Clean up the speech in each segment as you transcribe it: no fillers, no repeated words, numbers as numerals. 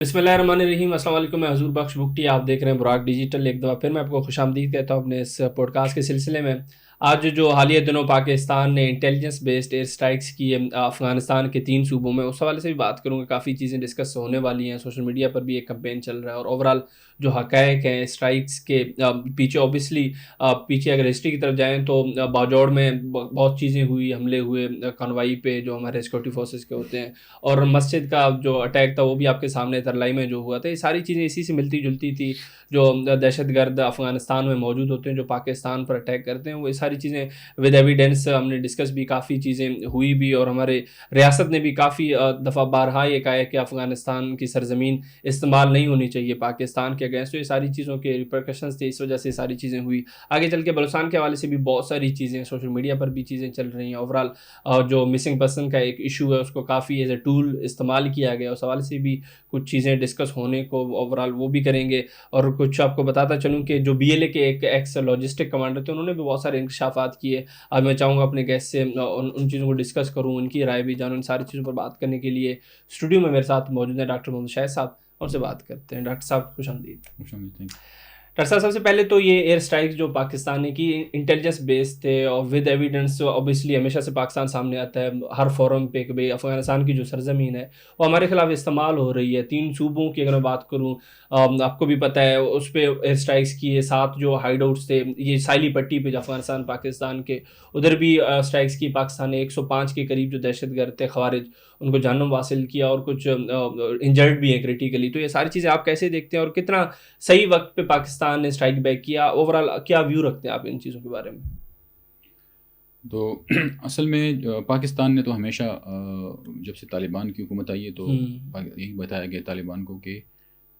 بسم اللہ الرحمن الرحیم. السلام علیکم. میں حضور بخش بگٹی. آپ دیکھ رہے ہیں براک ڈیجیٹل. ایک دفعہ پھر میں آپ کو خوش آمدید کہتا ہوں اپنے اس پوڈ کاسٹ کے سلسلے میں. آج جو حالیہ دنوں پاکستان نے انٹیلیجنس بیسڈ ایئر اسٹرائکس کی افغانستان کے 3 صوبوں میں, اس حوالے سے بھی بات کروں گا. کافی چیزیں ڈسکس ہونے والی ہیں. سوشل میڈیا پر بھی ایک کمپین چل رہا ہے, اور اوورال جو حقائق ہیں اسٹرائکس کے پیچھے, اوبیسلی پیچھے اگر ہسٹری کی طرف جائیں تو باجوڑ میں بہت چیزیں ہوئی, حملے ہوئے کانوائی پہ جو ہمارے سیکورٹی فورسز کے ہوتے ہیں, اور مسجد کا جو اٹیک تھا وہ بھی آپ کے سامنے ترلائی میں جو ہوا تھا. یہ ساری چیزیں اسی سے ملتی جلتی تھی. جو دہشت گرد افغانستان میں موجود ہوتے ہیں جو پاکستان پر اٹیک کرتے ہیں, وہ یہ ساری چیزیں ود ایویڈنس ہم نے ڈسکس بھی, کافی چیزیں ہوئی بھی, اور ہمارے ریاست نے بھی کافی دفعہ بارہا یہ کہا ہے کہ افغانستان کی سرزمین استعمال نہیں ہونی چاہیے پاکستان کے اگینسٹ. تو یہ ساری چیزوں کے ریپرکشنز تھے, اس وجہ سے ساری چیزیں ہوئی. آگے چل کے بلوچستان کے حوالے سے بھی بہت ساری چیزیں سوشل میڈیا پر بھی چیزیں چل رہی ہیں. اوورال جو مسنگ پرسن کا ایک ایشو ہے اس کو کافی ایز اے ٹول استعمال کیا گیا, اس حوالے سے بھی کچھ چیزیں ڈسکس ہونے کو اوورال وہ بھی کریں گے. اور کچھ آپ کو بتاتا چلوں کہ جو بی ایل اے کے ایک ایکس لاجسٹک کمانڈر تھے, انہوں نے بھی بہت سارے انکشافات کیے. اب میں چاہوں گا اپنے گیسٹ سے ان چیزوں کو ڈسکس کروں, ان کی رائے بھی جانوں. ان ساری چیزوں پر بات کرنے کے لیے اسٹوڈیو میں میرے ساتھ موجود ہیں ڈاکٹر محمد شاہد صاحب, ان سے بات کرتے ہیں. ڈاکٹر صاحب خوش آمدید. ڈاکٹر صاحب, سب سے پہلے تو یہ ایئر اسٹرائک جو پاکستان نے کی انٹیلیجنس بیس تھے اور ود ایویڈنس, اوبیسلی ہمیشہ سے پاکستان سامنے آتا ہے ہر فورم پہ کہ بھائی افغانستان کی جو سرزمین ہے وہ ہمارے خلاف استعمال ہو رہی ہے. 3 صوبوں کی اگر میں بات کروں, آپ کو بھی پتہ ہے اس پہ ایئر اسٹرائکس کیے. 7 جو ہائیڈ آؤٹس تھے یہ ساحلی پٹی پہ جو افغانستان پاکستان کے, ادھر بھی اسٹرائکس کی پاکستان نے. 105 کے قریب جو دہشت گرد تھے خوارج, ان کو جہنم حاصل کیا, اور کچھ انجرڈ بھی ہیں کریٹیکلی. تو یہ ساری چیزیں آپ کیسے دیکھتے ہیں, اور کتنا صحیح وقت پہ پاکستان نے اسٹرائک بیک کیا؟ اوورال کیا ویو رکھتے ہیں آپ ان چیزوں کے بارے میں؟ تو اصل میں پاکستان نے تو ہمیشہ جب سے طالبان کی حکومت آئی ہے تو یہی بتایا گیا طالبان کو کہ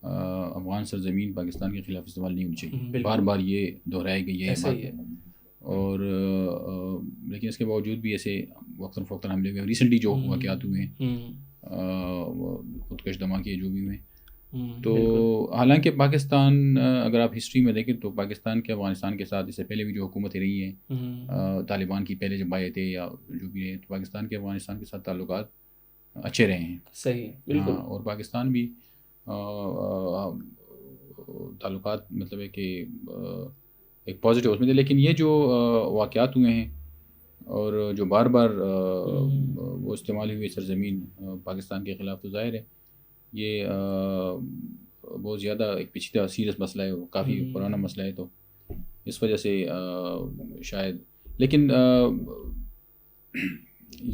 افغان سرزمین پاکستان کے خلاف استعمال نہیں ہونی چاہیے. بار بار یہ دہرائی گئی ہے بات. اور لیکن اس کے باوجود بھی ایسے وقتاً فوقتاً حملے ہوئے. ریسنٹلی جو واقعات ہوئے ہیں, خودکش دھماکے جو بھی ہوئے, تو حالانکہ پاکستان اگر آپ ہسٹری میں دیکھیں تو پاکستان کے افغانستان کے ساتھ اس سے پہلے بھی جو حکومتیں رہی ہیں طالبان کی, پہلے جب آئے تھے یا جو بھی رہے, تو پاکستان کے افغانستان کے ساتھ تعلقات اچھے رہے ہیں. صحیح, بالکل. اور پاکستان بھی تعلقات مطلب ہے کہ ایک پازیٹیو اس میں تھے. لیکن یہ جو واقعات ہوئے ہیں اور جو بار بار وہ استعمال ہوئی سرزمین پاکستان کے خلاف, تو ظاہر ہے یہ بہت زیادہ ایک پیچیدہ سیریس مسئلہ ہے, کافی پرانا مسئلہ ہے. تو اس وجہ سے شاید, لیکن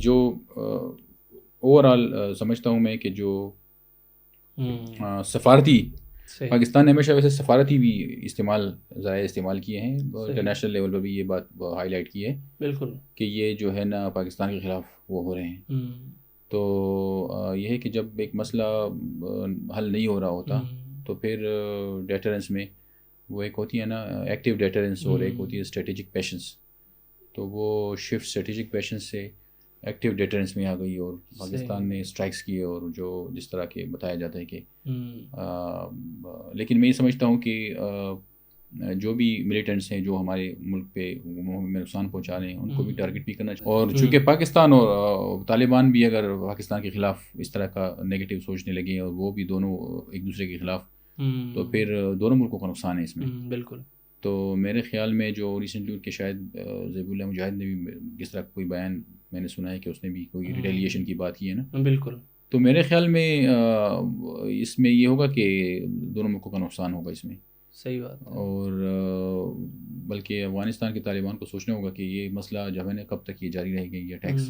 جو اوور آل سمجھتا ہوں میں کہ جو سفارتی پاکستان نے ہمیشہ ویسے سفارتی بھی ذرائع استعمال کیے ہیں, انٹرنیشنل لیول پر بھی یہ بات ہائی لائٹ کی ہے بالکل کہ یہ جو ہے نا پاکستان کے خلاف وہ ہو رہے ہیں. تو یہ ہے کہ جب ایک مسئلہ حل نہیں ہو رہا ہوتا تو پھر ڈیٹرنس میں وہ ایک ہوتی ہے نا ایکٹیو ڈیٹرنس, اور ایک ہوتی ہے اسٹریٹجک پیشنس. تو وہ شفٹ اسٹریٹجک پیشنس سے ایکٹیو ڈیٹرنس میں آ گئی, اور پاکستان نے اسٹرائکس کیے, اور جو جس طرح کے بتایا جاتا ہے کہ لیکن میں یہ سمجھتا ہوں کہ جو بھی ملیٹنٹس ہیں جو ہمارے ملک پہ نقصان پہنچا رہے ہیں ان کو بھی ٹارگٹ بھی کرنا چاہیے. اور چونکہ پاکستان اور طالبان بھی اگر پاکستان کے خلاف اس طرح کا نگیٹو سوچنے لگے اور وہ بھی دونوں ایک دوسرے کے خلاف, تو پھر دونوں ملکوں کا نقصان ہے اس میں. بالکل. تو میرے خیال میں جو ریسنٹلی ان کے شاید ذبیح اللہ مجاہد نے بھی کس طرح کوئی بیان میں نے سنا ہے کہ اس نے بھی کوئی ریٹیلیشن کی بات کی ہے نا. بالکل. تو میرے خیال میں اس میں یہ ہوگا کہ دونوں ملکوں کا نقصان ہوگا اس میں. صحیح بات. اور بلکہ افغانستان کے طالبان کو سوچنا ہوگا کہ یہ مسئلہ جو ہے نا کب تک یہ جاری رہے گا, یہ اٹیکس,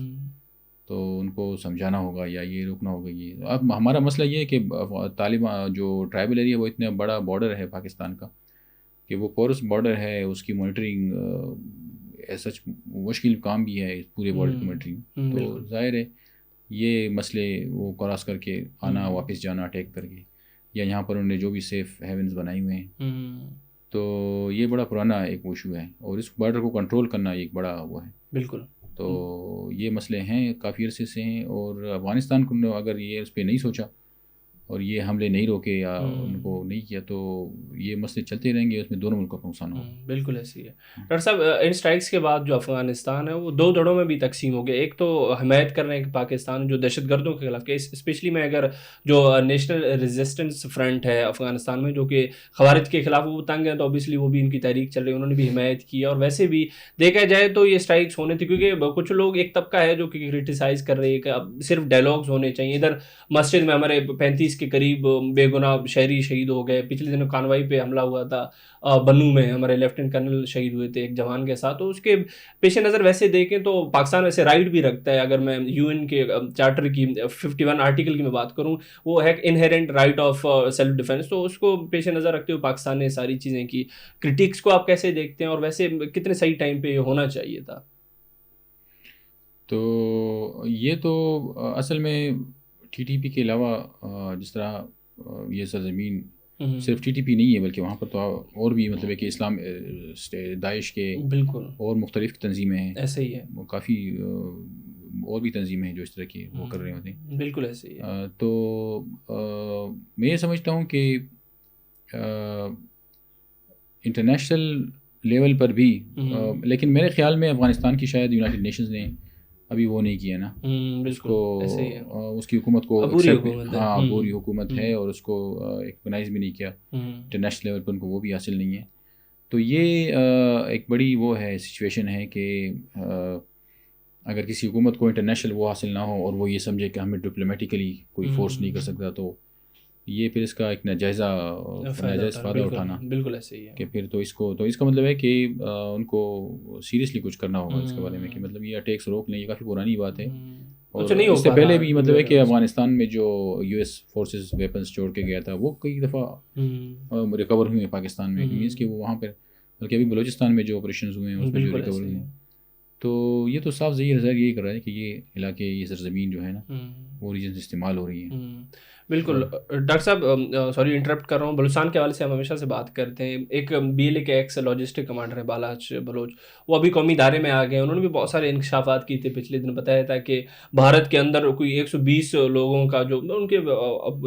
تو ان کو سمجھانا ہوگا یا یہ روکنا ہوگا. یہ اب ہمارا مسئلہ یہ ہے کہ طالبان جو ٹرائبل ایریا وہ اتنا بڑا بارڈر ہے پاکستان کا کہ وہ پورس بارڈر ہے, اس کی مانیٹرنگ سچ مشکل کام بھی ہے پورے بارڈر کی مانیٹرنگ. تو ظاہر ہے یہ مسئلے وہ کراس کر کے آنا, واپس جانا اٹیک کر کے, یا یہاں پر انہوں نے جو بھی سیف ہیونز بنائی ہوئے ہیں, تو یہ بڑا پرانا ایک ایشو ہے, اور اس بارڈر کو کنٹرول کرنا ایک بڑا وہ ہے. بالکل. تو یہ مسئلے ہیں کافی عرصے سے ہیں, اور افغانستان کو اگر یہ اس پہ نہیں سوچا اور یہ حملے نہیں روکے یا ان کو نہیں کیا تو یہ مسئلے چلتے رہیں گے، اس میں دونوں ملکوں کو نقصان ہوگا. بالکل ایسی ہے. ڈاکٹر صاحب ان اسٹرائکس کے بعد جو افغانستان ہے وہ دو دھڑوں میں بھی تقسیم ہو گیا. ایک تو حمایت کر رہے ہیں کہ پاکستان جو دہشت گردوں کے خلاف، اسپیشلی میں اگر جو نیشنل ریزسٹنس فرنٹ ہے افغانستان میں جو کہ خوارج کے خلاف وہ تنگ ہیں، تو اوبیسلی وہ بھی ان کی تحریک چل رہی ہے، انہوں نے بھی حمایت کی. اور ویسے بھی دیکھا جائے تو یہ اسٹرائکس ہونے تھے کیونکہ کچھ لوگ، ایک طبقہ ہے جو کہ کرٹیسائز کر رہے ہیں کہ اب صرف ڈائلاگز ہونے چاہیے. ادھر مسجد میں ہمارے 35 کے قریب بے گناہ شہری شہید ہو گئے. پچھلے دنوں کانوائی پہ حملہ ہوا تھا بنو میں، ہمارے لیفٹنٹ کرنل شہید ہوئے تھے ایک جوان کے ساتھ. تو اس کے پیش نظر ویسے دیکھیں تو پاکستان ویسے رائٹ بھی رکھتا ہے. اگر میں یو این کے چارٹر کی 51 آرٹیکل کی میں بات کروں، وہ ہے inherent right of self defence. تو اس کو پیش نظر رکھتے ہوئے پاکستان نے ساری چیزیں کی. کرٹکس کو آپ کیسے دیکھتے ہیں اور ویسے کتنے صحیح ٹائم پہ یہ ہونا چاہیے تھا؟ تو یہ تو اصل میں ٹی ٹی پی کے علاوہ جس طرح یہ سرزمین صرف ٹی ٹی پی نہیں ہے بلکہ وہاں پر تو اور بھی مطلب ہے کہ اسلام داعش کے بالکل اور مختلف تنظیمیں ہیں، ایسے ہی ہے، وہ کافی اور بھی تنظیمیں ہیں جو اس طرح کی وہ کر رہے ہوتے ہیں. بالکل ایسے ہی ہے. تو میں یہ سمجھتا ہوں کہ انٹرنیشنل لیول پر بھی، لیکن میرے خیال میں افغانستان کی شاید یونائٹڈ نیشنز نے ابھی وہ نہیں کیا نا، اس کو اس کی حکومت کو عبوری حکومت ہے اور اس کو ایکمنائز بھی نہیں کیا انٹرنیشنل لیول پر، ان کو وہ بھی حاصل نہیں ہے. تو یہ ایک بڑی وہ ہے سچویشن ہے کہ اگر کسی حکومت کو انٹرنیشنل وہ حاصل نہ ہو اور وہ یہ سمجھے کہ ہمیں ڈپلومیٹیکلی کوئی فورس نہیں کر سکتا، تو یہ پھر اس کا ایک ناجائز فائدہ اٹھانا، بالکل ایسے ہی ہے کہ پھر تو اس کا مطلب ہے کہ ان کو سیریسلی کچھ کرنا ہوگا اس کے بارے میں، کہ مطلب یہ اٹیکس روک لیں. یہ کافی پرانی بات ہے، اور اس سے پہلے بھی مطلب ہے کہ افغانستان میں جو یو ایس فورسز ویپنس چھوڑ کے گیا تھا وہ کئی دفعہ ریکور ہوئے ہیں پاکستان میں، مینس کہ وہ وہاں پہ، بلکہ ابھی بلوچستان میں جو آپریشنز ہوئے ہیں اس میں جو ریکور ہوئے ہیں. تو یہ تو صاف ظاہر یہی کر رہا ہے کہ یہ علاقے، یہ سرزمین جو ہے نا وہ ریجنز استعمال ہو رہی ہیں. بالکل. ڈاکٹر صاحب سوری انٹرپٹ کر رہا ہوں، بلوچستان کے حوالے سے ہم ہمیشہ سے بات کرتے ہیں. ایک بی ایل اے کے ایکس لاجسٹک کمانڈر ہے بالاچ بلوچ، وہ ابھی قومی ادارے میں آ گئے. انہوں نے بھی بہت سارے انکشافات کیے تھے پچھلے دن. بتایا تھا کہ بھارت کے اندر کوئی 120 لوگوں کا جو ان کے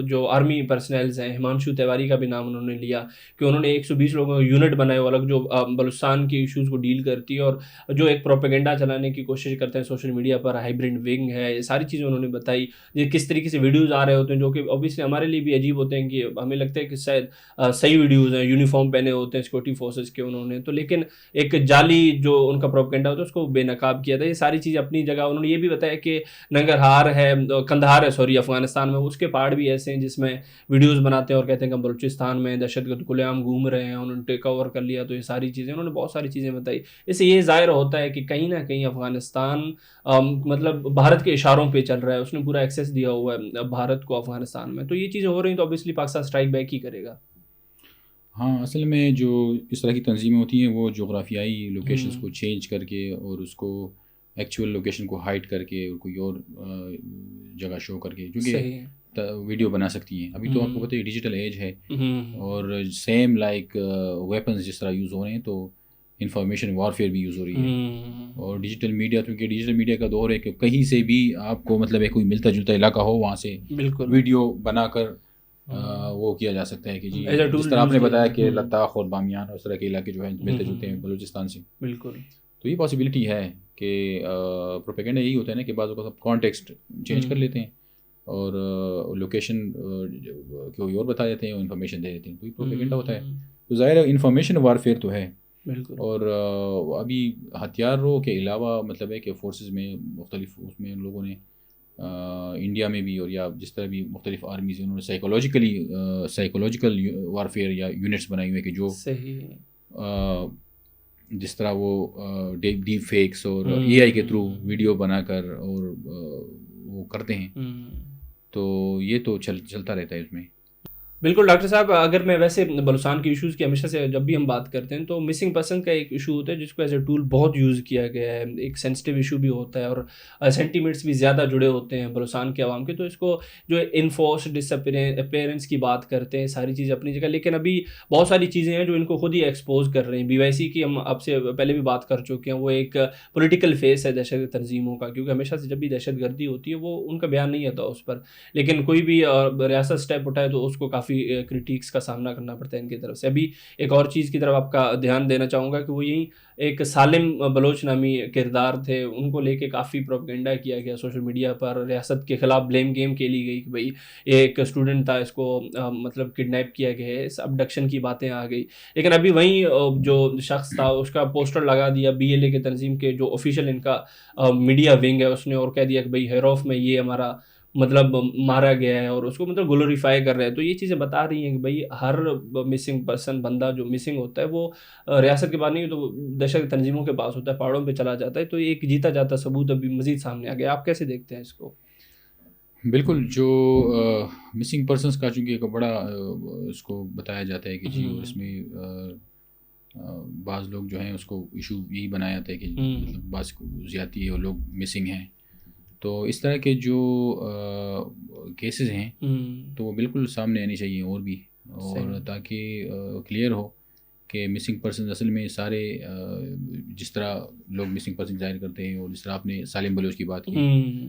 جو آرمی پرسنلز ہیں، ہمانشو تیواری کا بھی نام انہوں نے لیا کہ انہوں نے 120 لوگوں کا یونٹ بنائے الگ جو بلوچستان کی ایشوز کو ڈیل کرتی ہے اور جو ایک پروپیگنڈا چلانے کی کوشش کرتے ہیں سوشل میڈیا پر. ہائبرڈ ونگ ہے، یہ ساری چیزیں انہوں نے بتائی. یہ کس طریقے سے ویڈیوز آ رہے ہوتے ہیں جو کہ اوبیسلی ہمارے لیے بھی عجیب ہوتے ہیں کہ ہمیں لگتا ہے کہ شاید صحیح ویڈیوز ہیں، یونیفارم پہنے ہوتے ہیں سیکورٹی فورسز کے انہوں نے، تو لیکن ایک جعلی جو ان کا پروپیگنڈا ہوتا ہے اس کو بے نقاب کیا تھا. یہ ساری چیزیں اپنی جگہ. انہوں نے یہ بھی بتایا کہ ننگرہار ہے، کندھار ہے سوری افغانستان میں، اس کے پارٹ بھی ایسے ہیں جس میں ویڈیوز بناتے ہیں اور کہتے ہیں کہ بلوچستان میں دہشت گرد کھلے عام گھوم رہے ہیں، انہوں نے ٹیک اوور کر لیا. تو یہ ساری چیزیں انہوں نے بہت ساری چیزیں بتائی. اس سے یہ ظاہر ہوتا ہے کہ کہیں نہ کہیں افغانستان مطلب بھارت کے اشاروں پہ چل رہا ہے، اس نے پورا ایکسیس دیا ہوا ہے بھارت کو افغانستان میں. تو یہ چیزیں ہو رہی ہیں تو obviously Pakistan strike back he کرے گا. ہاں، اصل میں جو اس طرح کی تنظیمیں ہوتی ہیں وہ جغرافیائی لوکیشنز کو چینج کر کے اور اس کو ایکچوئل لوکیشن کو ہائڈ کر کے اور کوئی اور جگہ شو کر کے جو کہ ویڈیو بنا سکتی ہیں. ابھی تو آپ کو پتہ ہے ڈیجیٹل ایج ہے اور سیم لائک ویپنز جس طرح یوز ہو رہے ہیں تو انفارمیشن وارفیئر بھی یوز ہو رہی ہے. اور ڈیجیٹل میڈیا، کیونکہ ڈیجیٹل میڈیا کا دور ہے کہ کہیں سے بھی آپ کو مطلب ہے کوئی ملتا جلتا علاقہ ہو وہاں سے ویڈیو بنا کر وہ کیا جا سکتا ہے کہ جی جس طرح آپ نے بتایا کہ لداخ اور بامیان اور اس طرح کے علاقے جو ہیں ملتے جلتے ہیں بلوچستان سے. بالکل. تو یہ پاسبلٹی ہے کہ پروپیگنڈا یہی ہوتا ہے نا کہ بعض اوقات کانٹیکسٹ چینج کر لیتے ہیں اور لوکیشن کوئی اور بتا دیتے ہیں اور انفارمیشن دے دیتے ہیں. تو یہ پروپیگنڈا ہوتا ہے. تو ظاہر ہے انفارمیشن وارفیئر تو ہے. اور ابھی ہتھیاروں کے علاوہ مطلب ہے کہ فورسز میں مختلف اس میں ان لوگوں نے انڈیا میں بھی اور یا جس طرح بھی مختلف آرمیز ہیں انہوں نے سائیکولوجیکل وارفیئر یا یونٹس بنائی ہوئے کہ جو جس طرح وہ ڈیپ فیکس اور اے آئی کے تھرو ویڈیو بنا کر اور وہ کرتے ہیں. تو یہ تو چلتا رہتا ہے اس میں. بالکل ڈاکٹر صاحب، اگر میں ویسے بلوچستان کے ایشوز کی ہمیشہ سے جب بھی ہم بات کرتے ہیں تو مسنگ پرسن کا ایک ایشو ہوتا ہے جس کو ایز اے ٹول بہت یوز کیا گیا ہے، ایک سینسٹیو ایشو بھی ہوتا ہے اور سینٹیمنٹس بھی زیادہ جڑے ہوتے ہیں بلوچستان کے عوام کے، تو اس کو جو انفورس ڈس اپیئرنس کی بات کرتے ہیں، ساری چیزیں اپنی جگہ، لیکن ابھی بہت ساری چیزیں ہیں جو ان کو خود ہی ایکسپوز کر رہے ہیں. BYC کی ہم آپ سے پہلے بھی بات کر چکے ہیں، وہ ایک پولیٹیکل فیس ہے دہشت تنظیموں کا، کیونکہ ہمیشہ سے جب بھی دہشت گردی ہوتی ہے وہ ان کا بیان نہیں آتا اس پر، لیکن کوئی بھی ریاست اسٹیپ اٹھائے تو اس کو کافی کرٹیکس کا سامنا کرنا پڑتا ہے ان کی طرف سے. ابھی ایک اور چیز کی طرف آپ کا دھیان دینا چاہوں گا کہ وہ یہی ایک سالم بلوچ نامی کردار تھے، ان کو لے کے کافی پروپیگنڈا کیا گیا سوشل میڈیا پر، ریاست کے خلاف بلیم گیم کھیلی گئی کہ بھائی ایک اسٹوڈنٹ تھا، اس کو مطلب کڈنیپ کیا گیا ہے، اس ابڈکشن کی باتیں آ گئی. لیکن ابھی وہیں جو شخص تھا اس کا پوسٹر لگا دیا BLA کے تنظیم کے جو آفیشیل ان کا میڈیا ونگ ہے، اس نے اور کہہ دیا کہ بھائی ہیروف میں یہ ہمارا مطلب مارا گیا ہے، اور اس کو مطلب گلوریفائی کر رہے ہیں. تو یہ چیزیں بتا رہی ہیں کہ بھائی ہر مسنگ پرسن بندہ جو مسنگ ہوتا ہے وہ ریاست کے بعد نہیں تو دہشت تنظیموں کے پاس ہوتا ہے، پہاڑوں پہ چلا جاتا ہے. تو ایک جیتا جاتا ثبوت ابھی مزید سامنے آ گیا. آپ کیسے دیکھتے ہیں اس کو؟ بالکل، جو مسنگ پرسنس کا چونکہ ایک بڑا اس کو بتایا جاتا ہے کہ جی، اور اس میں بعض لوگ جو ہیں اس کو ایشو یہی بنایا جاتا ہے کہ مطلب بعض زیادتی ہے اور لوگ مسنگ ہیں. تو اس طرح کے جو کیسز ہیں تو وہ بالکل سامنے آنی چاہیے اور بھی، اور تاکہ کلیئر ہو کہ مسنگ پرسن اصل میں سارے جس طرح لوگ مسنگ پرسن ظاہر کرتے ہیں، اور جس طرح آپ نے سالم بلوچ کی بات کی،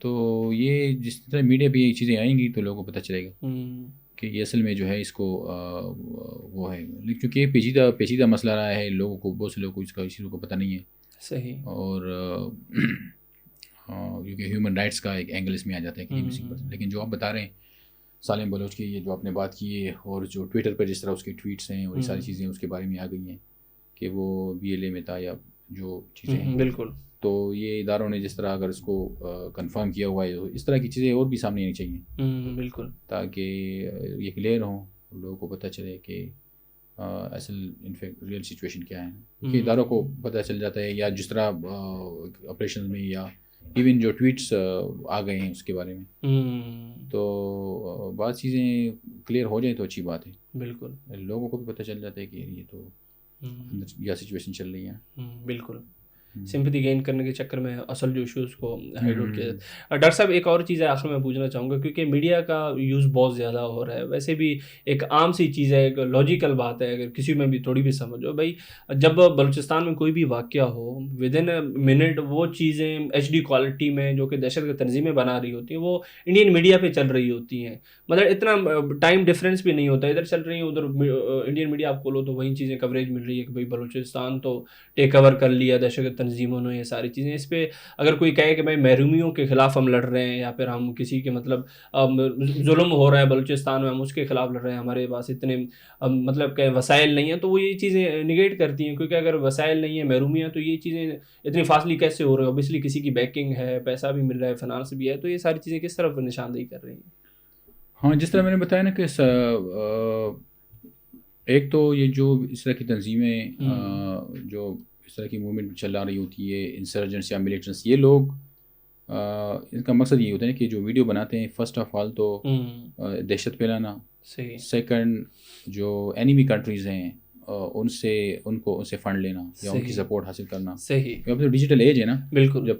تو یہ جس طرح میڈیا پہ یہ چیزیں آئیں گی تو لوگوں کو پتہ چلے گا کہ یہ اصل میں جو ہے اس کو وہ ہے. کیونکہ یہ پیچیدہ مسئلہ رہا ہے، لوگوں کو، بہت سے لوگوں کو اس کا چیزوں کو پتہ نہیں ہے. صحیح. اور کیونکہ ہیومن رائٹس کا ایک اینگل اس میں آ جاتا ہے کہ مسنگ پرسن. لیکن جو آپ بتا رہے ہیں سالم بلوچ کی، یہ جو آپ نے بات کی ہے، اور جو ٹویٹر پہ جس طرح اس کے ٹویٹس ہیں اور یہ ساری چیزیں اس کے بارے میں آ گئی ہیں کہ وہ BLA میں تھا یا جو چیزیں ہیں، بالکل. تو یہ اداروں نے جس طرح اگر اس کو کنفرم کیا ہوا ہے، اس طرح کی چیزیں اور بھی سامنے آنی چاہیے. بالکل. تاکہ یہ کلیئر ہوں، لوگوں کو پتہ چلے کہ اصل انفیکٹ ریئل سچویشن کیا ہے. کہ اداروں کو پتہ چل جاتا ہے، یا جس طرح آپریشن میں یا ایون جو ٹویٹس آ گئے ہیں اس کے بارے میں، تو بعض چیزیں کلیئر ہو جائیں تو اچھی بات ہے. بالکل. لوگوں کو بھی پتہ چل جاتا ہے کہ یہ تو یا سچویشن چل رہی ہے. بالکل. سمپتھی گین کرنے کے چکر میں اصل جو ایشوز کو ہائڈ آؤٹ کیا جاتا ہے. ڈاکٹر صاحب ایک اور چیز ہے آخر میں پوچھنا چاہوں گا، کیونکہ میڈیا کا یوز بہت زیادہ ہو رہا ہے، ویسے بھی ایک عام سی چیز ہے، ایک لاجیکل بات ہے، اگر کسی میں بھی تھوڑی بھی سمجھو بھائی، جب بلوچستان میں کوئی بھی واقعہ ہو ود ان منٹ وہ چیزیں HD کوالٹی میں جو کہ دہشت گرد تنظیمیں بنا رہی ہوتی ہیں وہ انڈین میڈیا پہ چل رہی ہوتی ہیں. مطلب اتنا ٹائم ڈفرینس بھی نہیں ہوتا، ادھر چل رہی ہیں ادھر انڈین میڈیا آپ کھولو تو وہی چیزیں کوریج مل رہی ہے کہ بھائی بلوچستان تو ٹیک اوور کر لیا دہشت گرد تنظیموں نے، یہ ساری چیزیں. اس پہ اگر کوئی کہے کہ بھائی محرومیوں کے خلاف ہم لڑ رہے ہیں، یا پھر ہم کسی کے مطلب ظلم ہو رہا ہے بلوچستان میں ہم اس کے خلاف لڑ رہے ہیں، ہمارے پاس اتنے مطلب کہ وسائل نہیں ہیں، تو وہ یہ چیزیں نگیٹ کرتی ہیں. کیونکہ اگر وسائل نہیں ہیں، محرومیاں، تو یہ چیزیں اتنی فاصلی کیسے ہو رہے ہیں؟ اوبیسلی کسی کی بیکنگ ہے، پیسہ بھی مل رہا ہے، فنانس بھی ہے، تو یہ ساری چیزیں کس طرف نشاندہی کر رہی ہیں؟ ہاں، جس طرح میں نے بتایا نا کہ ایک تو یہ جو اس طرح کی تنظیمیں جو اس طرح کی موومنٹ چل رہی ہوتی ہے، انسرجنٹس یا ملیٹنٹس، یہ لوگ ان کا مقصد یہ ہوتا ہے کہ جو ویڈیو بناتے ہیں فرسٹ آف آل تو دہشت پھیلانا. سیکنڈ، جو اینیمی کنٹریز ہیں ان سے فنڈ لینا یا ان کی سپورٹ حاصل کرنا. اب تو ڈیجیٹل ایج ہے نا، بالکل. جب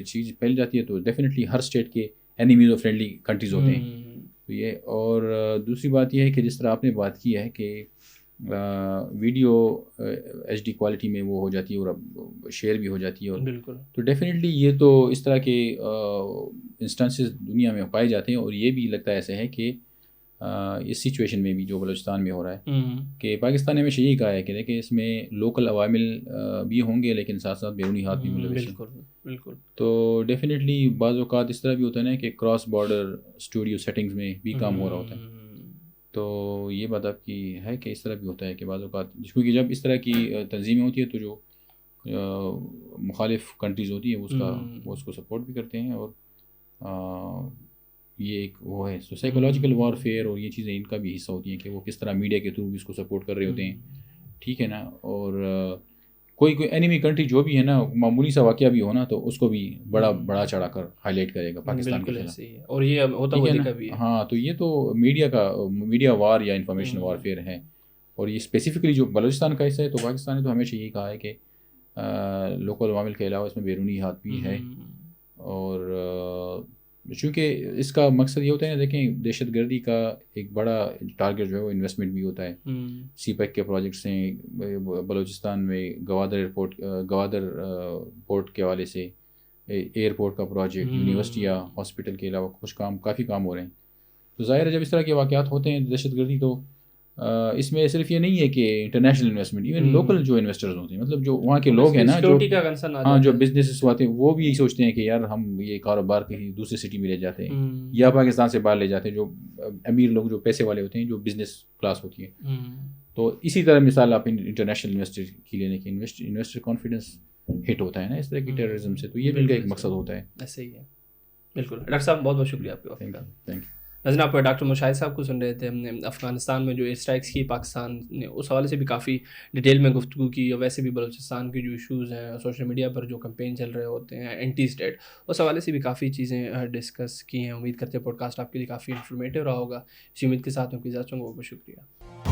چیز پھیل جاتی ہے تو ڈیفینیٹلی ہر اسٹیٹ کے اینیمیز اور فرینڈلی کنٹریز ہوتے ہیں. تو یہ، اور دوسری بات یہ ہے کہ جس طرح آپ نے بات کی ہے کہ ویڈیو HD کوالٹی میں وہ ہو جاتی ہے اور شیئر بھی ہو جاتی ہے، اور بالکل. تو ڈیفینیٹلی یہ تو اس طرح کے انسٹنسز دنیا میں پائے جاتے ہیں. اور یہ بھی لگتا ہے ایسے ہے کہ اس سچویشن میں بھی جو بلوچستان میں ہو رہا ہے کہ پاکستان نے ہمیشہ یہی کہا ہے کہ دیکھیں اس میں لوکل عوامل بھی ہوں گے لیکن ساتھ ساتھ بیرونی ہاتھ بھی ملوث ہیں. بالکل. تو ڈیفینیٹلی بعض اوقات اس طرح بھی ہوتا ہے نا کہ کراس بارڈر اسٹوڈیو سیٹنگز میں بھی کام ہو رہا ہوتا ہے. تو یہ بات آپ کی ہے کہ اس طرح بھی ہوتا ہے کہ بعض اوقات، کیونکہ جب اس طرح کی تنظیمیں ہوتی ہیں تو جو مخالف کنٹریز ہوتی ہیں وہ اس کو سپورٹ بھی کرتے ہیں. اور یہ ایک وہ ہے تو سائیکولوجیکل وارفیئر، اور یہ چیزیں ان کا بھی حصہ ہوتی ہیں کہ وہ کس طرح میڈیا کے تھرو بھی اس کو سپورٹ کر رہے ہوتے ہیں. ٹھیک ہے نا. اور کوئی اینیمی کنٹری جو بھی ہے نا، معمولی سا واقعہ بھی ہونا تو اس کو بھی بڑا چڑھا کر ہائی لائٹ کرے گا پاکستان کے خلاف، اور یہ ہوتا ہوا دیکھا بھی ہے. ہاں تو یہ تو میڈیا وار یا انفارمیشن وارفیئر ہے. اور یہ اسپیسیفکلی جو بلوچستان کا حصہ ہے تو پاکستان نے تو ہمیشہ یہی کہا ہے کہ لوکل عوامل کے علاوہ اس میں بیرونی ہاتھ بھی ہے. اور چونکہ اس کا مقصد یہ ہوتا ہے نا، دیکھیں دہشت گردی کا ایک بڑا ٹارگیٹ جو ہے وہ انویسٹمنٹ بھی ہوتا ہے. سی پیک کے پروجیکٹس ہیں بلوچستان میں، گوادر پورٹ کے حوالے سے ایئرپورٹ کا پروجیکٹ، یونیورسٹی یا ہاسپٹل کے علاوہ کافی کام ہو رہے ہیں. تو ظاہر ہے جب اس طرح کے واقعات ہوتے ہیں دہشت گردی، تو اس میں صرف یہ نہیں ہے کہ انٹرنیشنل انویسٹمنٹ، ایون لوکل جو انویسٹرز ہوتے ہیں، مطلب جو وہاں کے لوگ ہیں نا، جو بزنسز آتے ہیں، وہ بھی یہی سوچتے ہیں کہ یار ہم یہ کاروبار کہیں دوسرے سٹی میں لے جاتے ہیں یا پاکستان سے باہر لے جاتے ہیں. جو امیر لوگ، جو پیسے والے ہوتے ہیں، جو بزنس کلاس ہوتی ہے. تو اسی طرح مثال آپ انٹرنیشنل انویسٹر کی لینے کی، انویسٹر کانفیڈنس ہٹ ہوتا ہے نا اس طرح کی ٹیررزم سے. تو یہ بھی ان کا ایک مقصد ہوتا ہے. ایسے ہی ہے. بالکل ڈاکٹر صاحب، بہت بہت شکریہ آپ کا. Thank you. ناظرین، آپ ڈاکٹر مشاہد صاحب کو سن رہے تھے. افغانستان میں جو ایئر اسٹرائکس کی پاکستان نے، اس حوالے سے بھی کافی ڈیٹیل میں گفتگو کی. اور ویسے بھی بلوچستان کے جو ایشوز ہیں، سوشل میڈیا پر جو کمپین چل رہے ہوتے ہیں اینٹی اسٹیٹ، اس حوالے سے بھی کافی چیزیں ڈسکس کی ہیں. امید کرتے ہیں پوڈ کاسٹ آپ کے لیے کافی انفارمیٹیو رہا ہوگا. اسی امید کے ساتھ میں آپ کی اجازت چاہوں گا. بہت شکریہ.